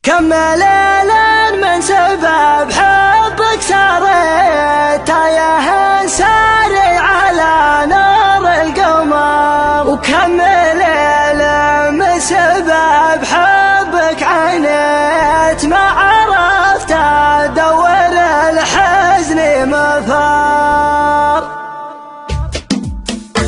كم ليل من سبب حبك ساريت تايه ساري على نار القمر، وكم ليل من سبب حبك عانيت ما عرفت ادور الحزن مفار.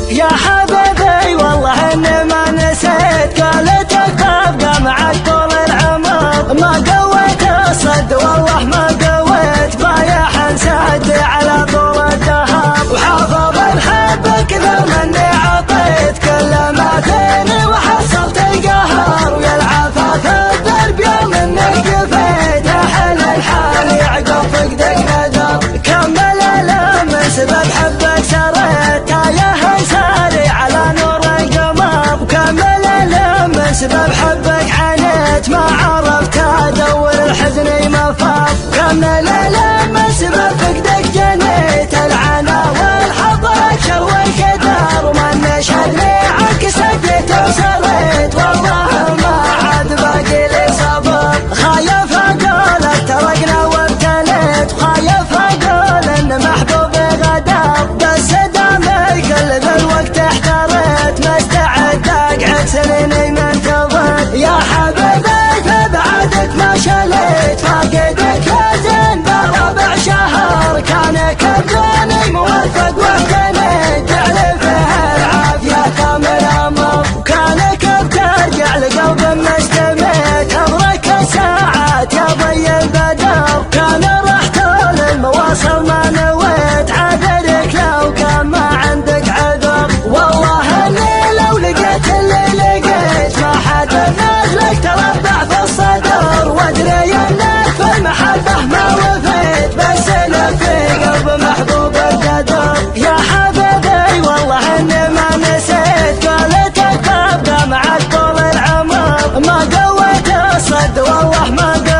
يا حبيبي والله اني ما نسيت قولتك تبقى معك طول العمر، ما قويت الصد والله ما قويت بايح انسد على طول الدهر، وحافظ نحبك ذا مني عطيت كل ما فيني وحصلت القهر، ويا العفاف الدرب يوم انك قفيت احل الحال يعقب فقدك نذر. كمل من سبب حبك سريت تايه ساري على نور القمر، وكمل من سبب حبك عانيت ما عرفت ادور الحزن مفر، كمل من سبب فقدك جنيت العنا والحظ شر والقدر، ومن شرني عكس اديت وسريت والله ما عاد باقي لي صبر. خايف اقول افترقنا وابتليت، وخايف اقول ان محبوبي غدر، بس دام القلب الوقت احتريت مستعد اقعد سنيني منتظر. يا حبيبي فبعدك ما شليت فاقدك يا زين بربع شهر، كان كبدوني موفق واهتنيت جعل فيه العافية كامل امر، وكانك بترجع لقلب مستميت امرك الساعات يا ضي البدر، كان رحت للمواصل ما نويت عذرك لو كان ما عندك عذر، والله اني لو لقيت اللي لقيت ما حد الناس لك تربع في الصدر، وادري انك في المحبة ما وفيت بس لك في قلب محبوب القدر. يا حبيبي والله اني ما نسيت قولتك تبقى معك طول العمر، ما قويت الصد والله ما قويت